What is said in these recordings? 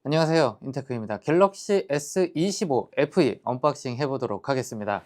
안녕하세요, 인테크입니다. 갤럭시 S25 FE 언박싱 해보도록 하겠습니다.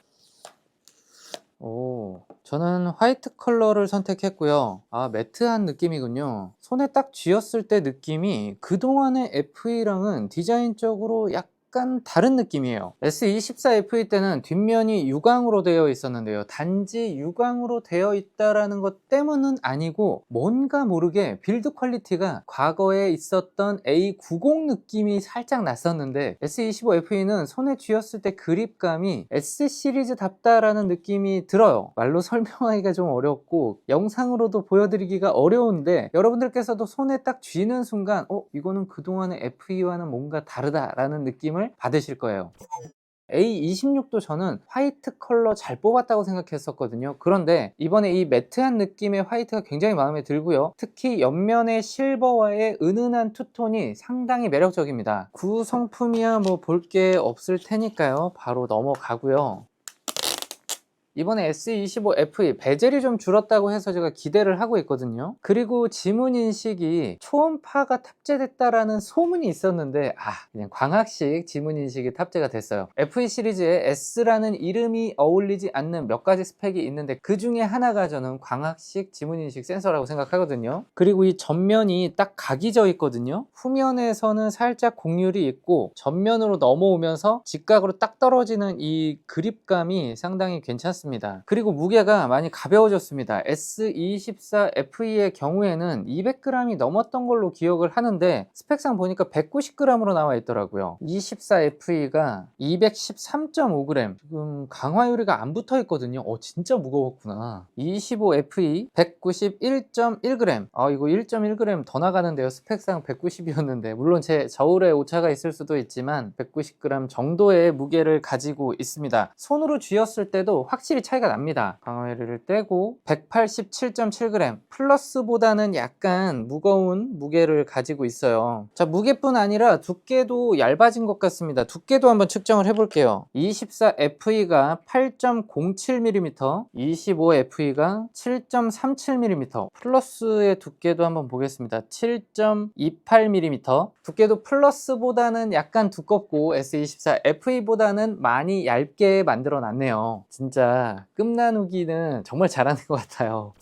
저는 화이트 컬러를 선택했고요. 매트한 느낌이군요. 손에 딱 쥐었을 때 느낌이 그동안의 FE랑은 디자인적으로 약간 다른 느낌이에요. S24 FE 때는 뒷면이 유광으로 되어 있었는데요, 단지 유광으로 되어 있다라는 것 때문은 아니고 뭔가 모르게 빌드 퀄리티가 과거에 있었던 A90 느낌이 살짝 났었는데, S25 FE는 손에 쥐었을 때 그립감이 S 시리즈답다라는 느낌이 들어요. 말로 설명하기가 좀 어렵고 영상으로도 보여드리기가 어려운데, 여러분들께서도 손에 딱 쥐는 순간 이거는 그동안의 FE와는 뭔가 다르다라는 느낌을 받으실 거예요. A26도 저는 화이트 컬러 잘 뽑았다고 생각했었거든요. 그런데 이번에 이 매트한 느낌의 화이트가 굉장히 마음에 들고요. 특히 옆면의 실버와의 은은한 투톤이 상당히 매력적입니다. 구성품이야 뭐 볼 게 없을 테니까요, 바로 넘어가고요. 이번에 S25 FE 베젤이 좀 줄었다고 해서 제가 기대를 하고 있거든요. 그리고 지문 인식이 초음파가 탑재됐다라는 소문이 있었는데 그냥 광학식 지문 인식이 탑재가 됐어요. FE 시리즈에 S라는 이름이 어울리지 않는 몇 가지 스펙이 있는데 그 중에 하나가 저는 광학식 지문 인식 센서라고 생각하거든요. 그리고 이 전면이 딱 각이 져 있거든요. 후면에서는 살짝 곡률이 있고 전면으로 넘어오면서 직각으로 딱 떨어지는 이 그립감이 상당히 괜찮습니다. 그리고 무게가 많이 가벼워졌습니다. S24 FE의 경우에는 200g이 넘었던 걸로 기억을 하는데 스펙상 보니까 190g으로 나와 있더라고요. 24 FE가 213.5g, 지금 강화유리가 안 붙어 있거든요. 진짜 무거웠구나. 25 FE 191.1g, 이거 1.1g 더 나가는데요. 스펙상 190이었는데 물론 제 저울에 오차가 있을 수도 있지만 190g 정도의 무게를 가지고 있습니다. 손으로 쥐었을 때도 확실히 차이가 납니다. 강화유리를 떼고 187.7g, 플러스보다는 약간 무거운 무게를 가지고 있어요. 자, 무게뿐 아니라 두께도 얇아진 것 같습니다. 두께도 한번 측정을 해볼게요. 24 FE가 8.07mm, 25 FE가 7.37mm, 플러스의 두께도 한번 보겠습니다. 7.28mm. 두께도 플러스보다는 약간 두껍고 S24 FE보다는 많이 얇게 만들어 놨네요. 진짜 끝나누기는 정말 잘하는 것 같아요.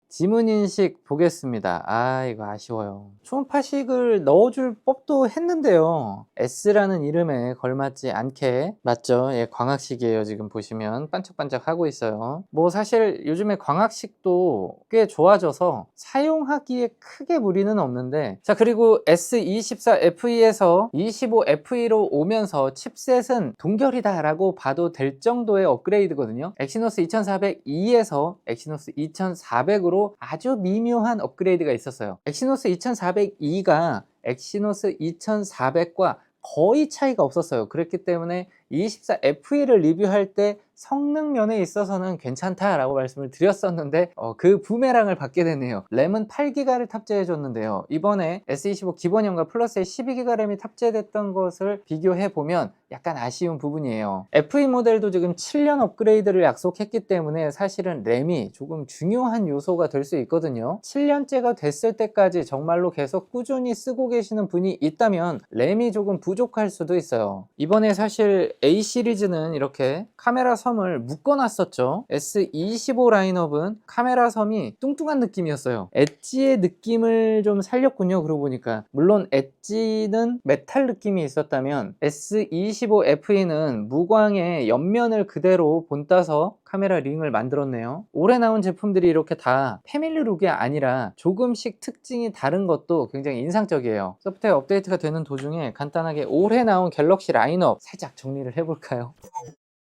지문인식 보겠습니다. 이거 아쉬워요. 초음파식을 넣어줄 법도 했는데요, S라는 이름에 걸맞지 않게. 맞죠? 광학식이에요. 지금 보시면 반짝반짝 하고 있어요. 뭐 사실 요즘에 광학식도 꽤 좋아져서 사용하기에 크게 무리는 없는데, 자, 그리고 S24 FE에서 25 FE로 오면서 칩셋은 동결이다 라고 봐도 될 정도의 업그레이드거든요. 엑시노스 2400E에서 엑시노스 2400으로 아주 미묘한 업그레이드가 있었어요. 엑시노스 2400E가 엑시노스 2400과 거의 차이가 없었어요. 그렇기 때문에 24 FE를 리뷰할 때 성능 면에 있어서는 괜찮다라고 말씀을 드렸었는데 그 부메랑을 받게 되네요. 램은 8기가를 탑재해 줬는데요, 이번에 S25 기본형과 플러스에 12기가 램이 탑재됐던 것을 비교해 보면 약간 아쉬운 부분이에요. FE 모델도 지금 7년 업그레이드를 약속했기 때문에 사실은 램이 조금 중요한 요소가 될 수 있거든요. 7년째가 됐을 때까지 정말로 계속 꾸준히 쓰고 계시는 분이 있다면 램이 조금 부족할 수도 있어요. 이번에 사실 A 시리즈는 이렇게 카메라 섬을 묶어놨었죠. S25 라인업은 카메라 섬이 뚱뚱한 느낌이었어요. 엣지의 느낌을 좀 살렸군요. 그러고 보니까 물론 엣지는 메탈 느낌이 있었다면 S25 FE는 무광의 옆면을 그대로 본따서 카메라 링을 만들었네요. 올해 나온 제품들이 이렇게 다 패밀리 룩이 아니라 조금씩 특징이 다른 것도 굉장히 인상적이에요. 소프트웨어 업데이트가 되는 도중에 간단하게 올해 나온 갤럭시 라인업 살짝 정리를 해볼까요?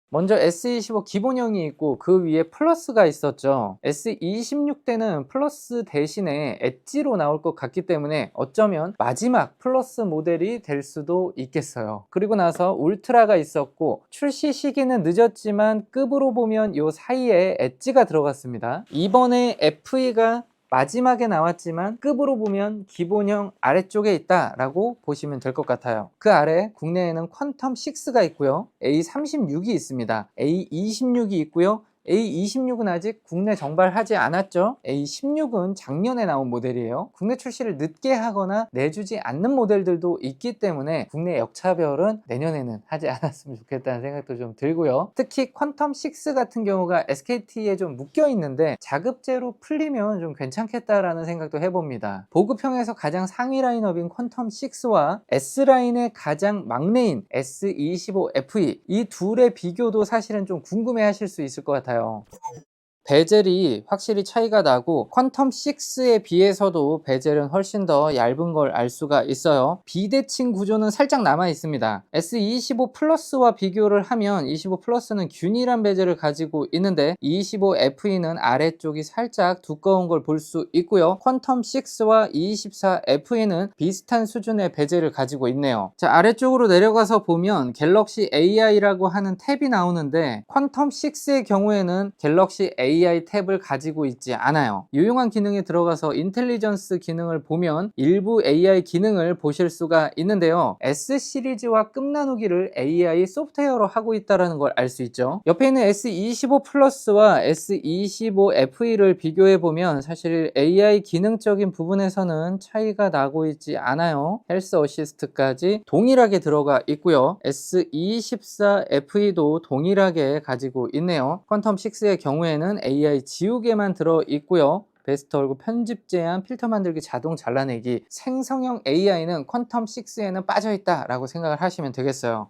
먼저 S25 기본형이 있고 그 위에 플러스가 있었죠. S26 때는 플러스 대신에 엣지로 나올 것 같기 때문에 어쩌면 마지막 플러스 모델이 될 수도 있겠어요. 그리고 나서 울트라가 있었고 출시 시기는 늦었지만 급으로 보면 요 사이에 엣지가 들어갔습니다. 이번에 FE가 마지막에 나왔지만 급으로 보면 기본형 아래쪽에 있다라고 보시면 될 것 같아요. 그 아래 국내에는 퀀텀 6가 있고요, A36이 있습니다. A26이 있고요, A26은 아직 국내 정발하지 않았죠. A16은 작년에 나온 모델이에요. 국내 출시를 늦게 하거나 내주지 않는 모델들도 있기 때문에 국내 역차별은 내년에는 하지 않았으면 좋겠다는 생각도 좀 들고요. 특히 퀀텀6 같은 경우가 SKT에 좀 묶여 있는데 자급제로 풀리면 좀 괜찮겠다라는 생각도 해봅니다. 보급형에서 가장 상위 라인업인 퀀텀6와 S라인의 가장 막내인 S25FE, 이 둘의 비교도 사실은 좀 궁금해 하실 수 있을 것 같아요. 베젤이 확실히 차이가 나고 퀀텀6에 비해서도 베젤은 훨씬 더 얇은 걸 알 수가 있어요. 비대칭 구조는 살짝 남아 있습니다. S25 플러스와 비교를 하면 25 플러스는 균일한 베젤을 가지고 있는데 25 FE는 아래쪽이 살짝 두꺼운 걸 볼 수 있고요. 퀀텀6와 24 FE는 비슷한 수준의 베젤을 가지고 있네요. 자, 아래쪽으로 내려가서 보면 갤럭시 AI라고 하는 탭이 나오는데 퀀텀6의 경우에는 갤럭시 AI 탭을 가지고 있지 않아요. 유용한 기능에 들어가서 인텔리전스 기능을 보면 일부 AI 기능을 보실 수가 있는데요. S 시리즈와 끝나누기를 AI 소프트웨어로 하고 있다는 걸 알 수 있죠. 옆에 있는 S25 플러스와 S25 FE를 비교해 보면 사실 AI 기능적인 부분에서는 차이가 나고 있지 않아요. 헬스 어시스트까지 동일하게 들어가 있고요. S24 FE도 동일하게 가지고 있네요. 퀀텀6의 경우에는 AI 지우개만 들어있고요. 베스트 얼굴 편집 제한, 필터 만들기, 자동 잘라내기, 생성형 AI는 퀀텀6에는 빠져있다 라고 생각을 하시면 되겠어요.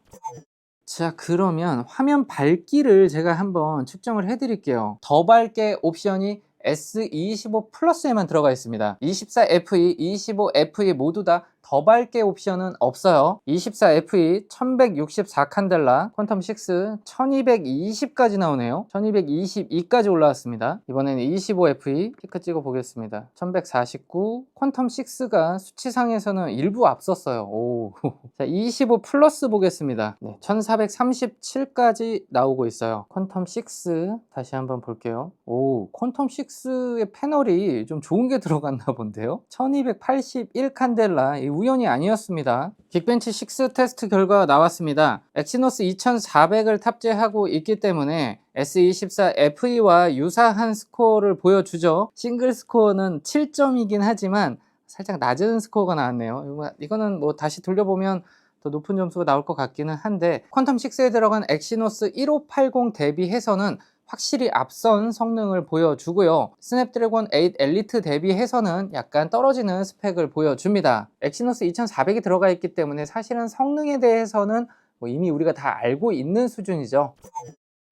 자, 그러면 화면 밝기를 제가 한번 측정을 해 드릴게요. 더 밝게 옵션이 S25 플러스에만 들어가 있습니다. 24FE, 25FE 모두 다 더 밝게 옵션은 없어요. 24FE 1164 칸델라, 퀀텀6 1220까지 나오네요. 1222까지 올라왔습니다. 이번에는 25FE 피크 찍어 보겠습니다. 1149, 퀀텀6가 수치상에서는 일부 앞섰어요. 오. 자, 25 플러스 보겠습니다. 네, 1437까지 나오고 있어요. 퀀텀6 다시 한번 볼게요. 오, 퀀텀6의 패널이 좀 좋은 게 들어갔나 본데요. 1281 칸델라, 우연이 아니었습니다. 긱벤치 6 테스트 결과가 나왔습니다. 엑시노스 2400을 탑재하고 있기 때문에 S24 FE와 유사한 스코어를 보여주죠. 싱글 스코어는 7점이긴 하지만 살짝 낮은 스코어가 나왔네요. 이거는 뭐 다시 돌려보면 더 높은 점수가 나올 것 같기는 한데, 퀀텀6에 들어간 엑시노스 1580 대비해서는 확실히 앞선 성능을 보여주고요. 스냅드래곤 8 엘리트 대비해서는 약간 떨어지는 스펙을 보여줍니다. 엑시노스 2400이 들어가 있기 때문에 사실은 성능에 대해서는 뭐 이미 우리가 다 알고 있는 수준이죠.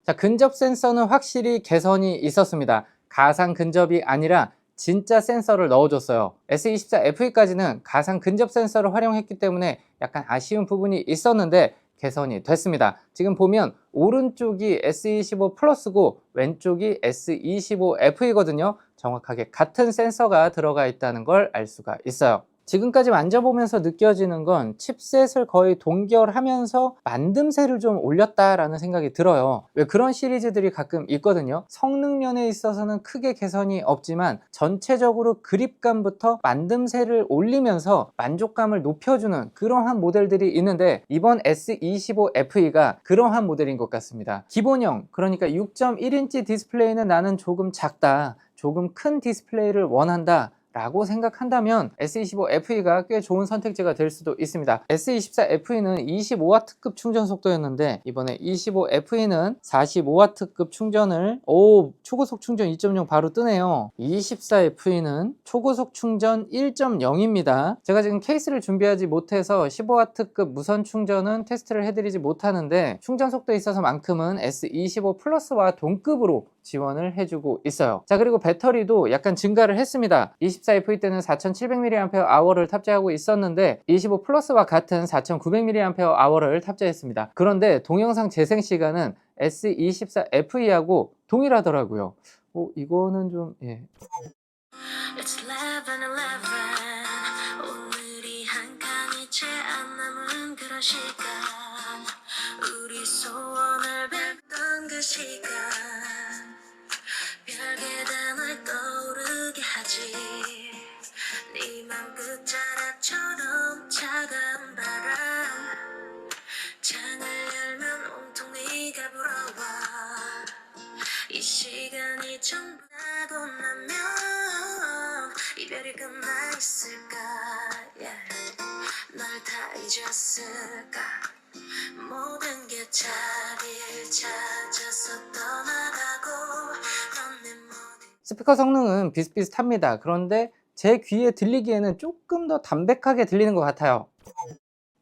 자, 근접 센서는 확실히 개선이 있었습니다. 가상 근접이 아니라 진짜 센서를 넣어줬어요. S24FE까지는 가상 근접 센서를 활용했기 때문에 약간 아쉬운 부분이 있었는데 개선이 됐습니다. 지금 보면 오른쪽이 S25 플러스고 왼쪽이 S25FE거든요. 정확하게 같은 센서가 들어가 있다는 걸 알 수가 있어요. 지금까지 만져보면서 느껴지는 건 칩셋을 거의 동결하면서 만듦새를 좀 올렸다라는 생각이 들어요. 왜 그런 시리즈들이 가끔 있거든요. 성능 면에 있어서는 크게 개선이 없지만 전체적으로 그립감부터 만듦새를 올리면서 만족감을 높여주는 그러한 모델들이 있는데, 이번 S25FE가 그러한 모델인 것 같습니다. 기본형, 그러니까 6.1인치 디스플레이는 나는 조금 작다, 조금 큰 디스플레이를 원한다 라고 생각한다면 S25FE가 꽤 좋은 선택지가 될 수도 있습니다. S24FE는 25W급 충전 속도였는데 이번에 25FE는 45W급 충전을, 초고속 충전 2.0 바로 뜨네요. 24FE는 초고속 충전 1.0입니다. 제가 지금 케이스를 준비하지 못해서 15W급 무선 충전은 테스트를 해드리지 못하는데 충전 속도에 있어서만큼은 S25 플러스와 동급으로 지원을 해주고 있어요. 자, 그리고 배터리도 약간 증가를 했습니다. 24FE 때는 4700mAh를 탑재하고 있었는데 25 플러스와 같은 4900mAh를 탑재했습니다. 그런데 동영상 재생 시간은 S24FE하고 동일하더라고요. 이거는 좀 It's 11:11. 오늘이 한 칸이 채 안 남은 그런 시간. 우리 소원을 뱉던 그 시간. 별계단을 떠오르게 하지. 네 맘 끝자락처럼 차가운 바람. 창을 열면 온통 네가 불어와. 이 잊었을까 모든 게 자리를 찾아서 떠나가고 넌 내 모든 스피커 성능은 비슷비슷합니다. 그런데 제 귀에 들리기에는 조금 더 담백하게 들리는 것 같아요.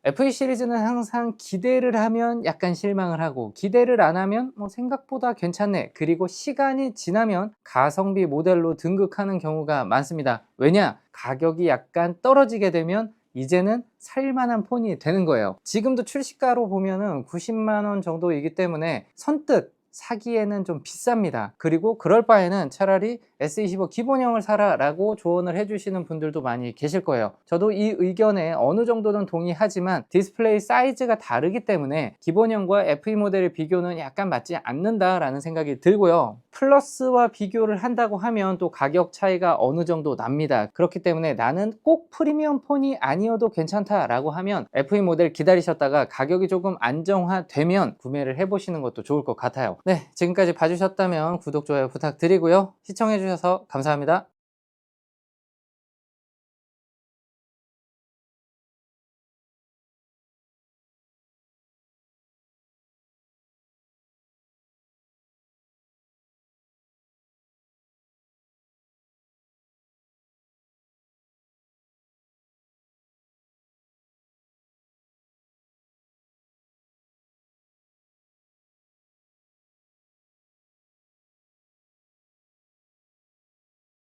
FE 시리즈는 항상 기대를 하면 약간 실망을 하고, 기대를 안 하면 생각보다 괜찮네, 그리고 시간이 지나면 가성비 모델로 등극하는 경우가 많습니다. 왜냐? 가격이 약간 떨어지게 되면 이제는 살만한 폰이 되는 거예요. 지금도 출시가로 보면은 90만 원 정도이기 때문에 선뜻 사기에는 좀 비쌉니다. 그리고 그럴 바에는 차라리 S25 기본형을 사라 라고 조언을 해주시는 분들도 많이 계실 거예요. 저도 이 의견에 어느 정도는 동의하지만 디스플레이 사이즈가 다르기 때문에 기본형과 FE 모델의 비교는 약간 맞지 않는다 라는 생각이 들고요. 플러스와 비교를 한다고 하면 또 가격 차이가 어느 정도 납니다. 그렇기 때문에 나는 꼭 프리미엄 폰이 아니어도 괜찮다 라고 하면 FE 모델 기다리셨다가 가격이 조금 안정화되면 구매를 해보시는 것도 좋을 것 같아요. 네, 지금까지 봐주셨다면 구독, 좋아요 부탁드리고요. 시청해주셔서 감사합니다.